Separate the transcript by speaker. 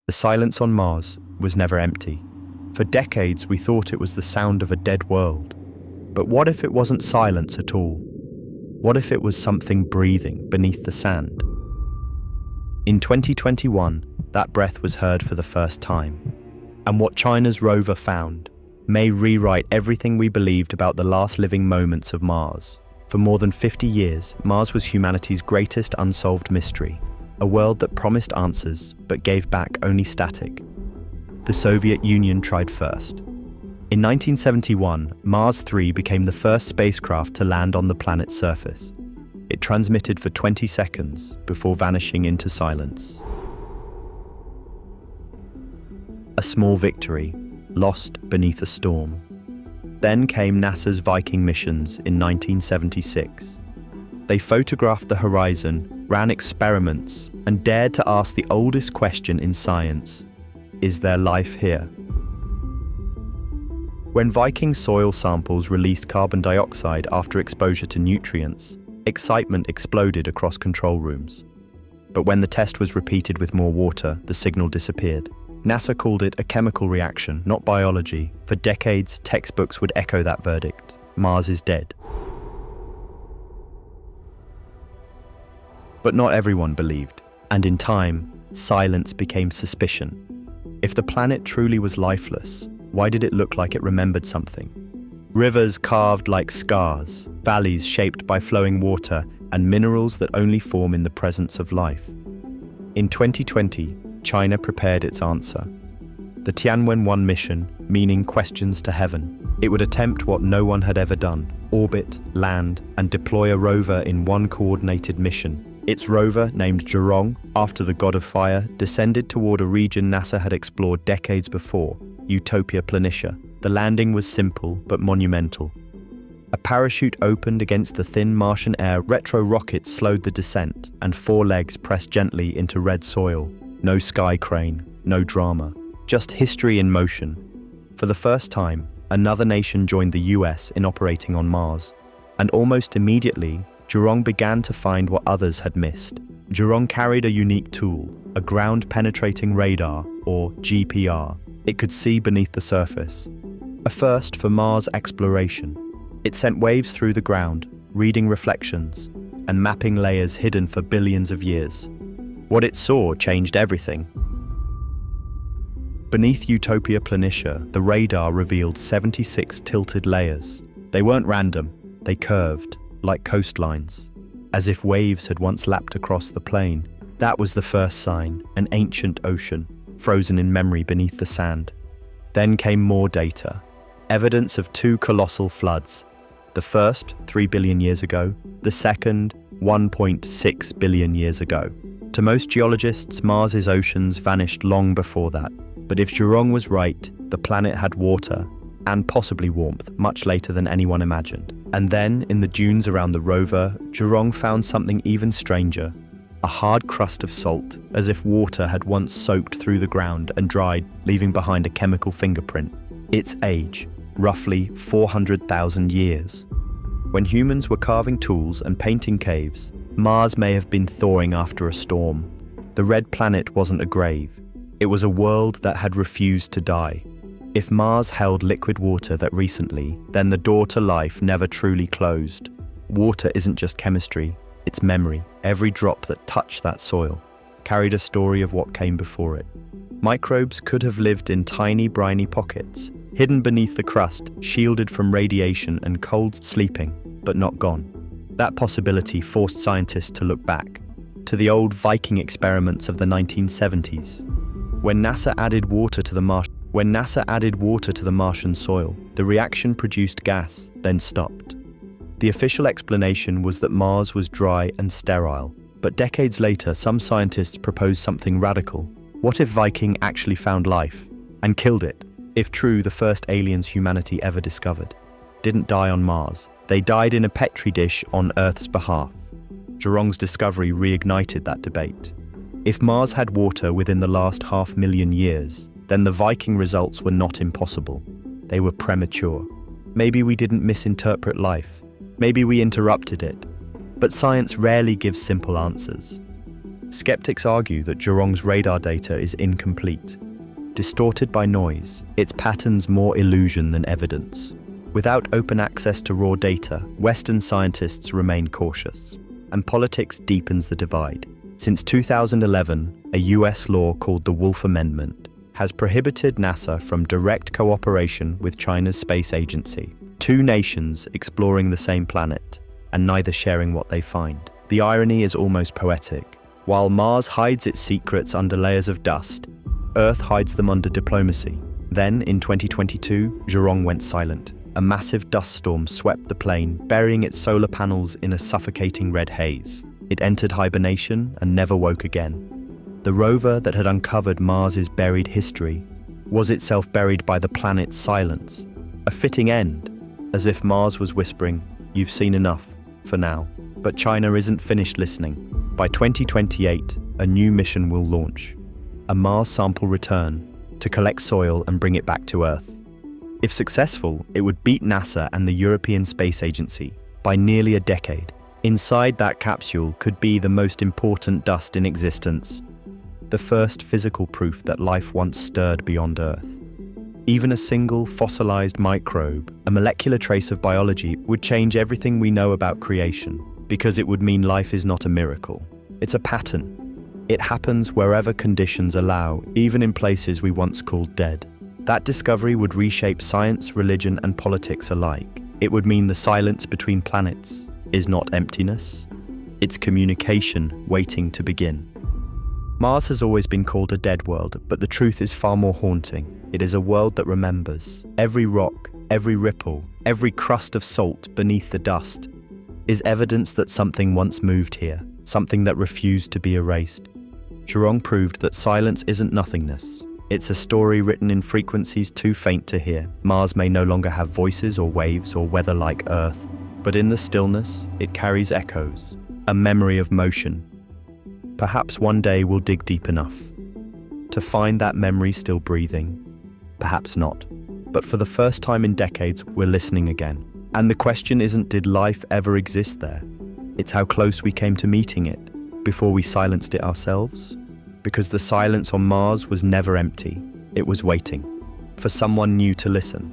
Speaker 1: The silence on Mars was never empty. For decades, we thought it was the sound of a dead world. But what if it wasn't silence at all? What if it was something breathing beneath the sand? In 2021, that breath was heard for the first time. And what China's rover found may rewrite everything we believed about the last living moments of Mars. For more than 50 years, Mars was humanity's greatest unsolved mystery, a world that promised answers but gave back only static. The Soviet Union tried first. In 1971, Mars 3 became the first spacecraft to land on the planet's surface. It transmitted for 20 seconds before vanishing into silence. A small victory, lost beneath a storm. Then came NASA's Viking missions in 1976. They photographed the horizon, ran experiments, and dared to ask the oldest question in science: is there life here? When Viking soil samples released carbon dioxide after exposure to nutrients, excitement exploded across control rooms. But when the test was repeated with more water, the signal disappeared. NASA called it a chemical reaction, not biology. For decades, textbooks would echo that verdict: Mars is dead. But not everyone believed, and in time, silence became suspicion. If the planet truly was lifeless, why did it look like it remembered something? Rivers carved like scars, valleys shaped by flowing water, and minerals that only form in the presence of life. In 2020, China prepared its answer. The Tianwen-1 mission, meaning questions to heaven. It would attempt what no one had ever done: orbit, land, and deploy a rover in one coordinated mission. Its rover, named Zhurong, after the god of fire, descended toward a region NASA had explored decades before, Utopia Planitia. The landing was simple but monumental. A parachute opened against the thin Martian air, retro rockets slowed the descent, and 4 legs pressed gently into red soil. No sky crane, no drama, just history in motion. For the first time, another nation joined the US in operating on Mars. And almost immediately, Zhurong began to find what others had missed. Zhurong carried a unique tool, a ground-penetrating radar, or GPR. It could see beneath the surface. A first for Mars exploration. It sent waves through the ground, reading reflections, and mapping layers hidden for billions of years. What it saw changed everything. Beneath Utopia Planitia, the radar revealed 76 tilted layers. They weren't random, they curved, like coastlines, as if waves had once lapped across the plain. That was the first sign, an ancient ocean, frozen in memory beneath the sand. Then came more data, evidence of 2 colossal floods. The first, 3 billion years ago, the second, 1.6 billion years ago. To most geologists, Mars's oceans vanished long before that. But if Zhurong was right, the planet had water, and possibly warmth, much later than anyone imagined. And then, in the dunes around the rover, Zhurong found something even stranger. A hard crust of salt, as if water had once soaked through the ground and dried, leaving behind a chemical fingerprint. Its age, roughly 400,000 years. When humans were carving tools and painting caves, Mars may have been thawing after a storm. The red planet wasn't a grave. It was a world that had refused to die. If Mars held liquid water that recently, then the door to life never truly closed. Water isn't just chemistry, it's memory. Every drop that touched that soil carried a story of what came before it. Microbes could have lived in tiny, briny pockets, hidden beneath the crust, shielded from radiation and cold sleeping, but not gone. That possibility forced scientists to look back to the old Viking experiments of the 1970s. When NASA added water to the Martian soil, the reaction produced gas, then stopped. The official explanation was that Mars was dry and sterile, but decades later, some scientists proposed something radical. What if Viking actually found life and killed it? If true, the first aliens humanity ever discovered didn't die on Mars. They died in a petri dish on Earth's behalf. Zhurong's discovery reignited that debate. If Mars had water within the last 500,000 years, then the Viking results were not impossible. They were premature. Maybe we didn't misinterpret life. Maybe we interrupted it. But science rarely gives simple answers. Skeptics argue that Zhurong's radar data is incomplete. Distorted by noise, its patterns more illusion than evidence. Without open access to raw data, Western scientists remain cautious, and politics deepens the divide. Since 2011, a US law called the Wolf Amendment has prohibited NASA from direct cooperation with China's space agency, two nations exploring the same planet, and neither sharing what they find. The irony is almost poetic. While Mars hides its secrets under layers of dust, Earth hides them under diplomacy. Then, in 2022, Zhurong went silent. A massive dust storm swept the plane, burying its solar panels in a suffocating red haze. It entered hibernation and never woke again. The rover that had uncovered Mars's buried history was itself buried by the planet's silence. A fitting end, as if Mars was whispering, "You've seen enough, for now." But China isn't finished listening. By 2028, a new mission will launch. A Mars sample return to collect soil and bring it back to Earth. If successful, it would beat NASA and the European Space Agency by nearly a decade. Inside that capsule could be the most important dust in existence, the first physical proof that life once stirred beyond Earth. Even a single fossilized microbe, a molecular trace of biology, would change everything we know about creation, because it would mean life is not a miracle. It's a pattern. It happens wherever conditions allow, even in places we once called dead. That discovery would reshape science, religion, and politics alike. It would mean the silence between planets is not emptiness, it's communication waiting to begin. Mars has always been called a dead world, but the truth is far more haunting. It is a world that remembers. Every rock, every ripple, every crust of salt beneath the dust is evidence that something once moved here, something that refused to be erased. Zhurong proved that silence isn't nothingness. It's a story written in frequencies too faint to hear. Mars may no longer have voices or waves or weather like Earth, but in the stillness, it carries echoes, a memory of motion. Perhaps one day we'll dig deep enough to find that memory still breathing. Perhaps not. But for the first time in decades, we're listening again. And the question isn't, did life ever exist there? It's how close we came to meeting it before we silenced it ourselves. Because the silence on Mars was never empty. It was waiting for someone new to listen.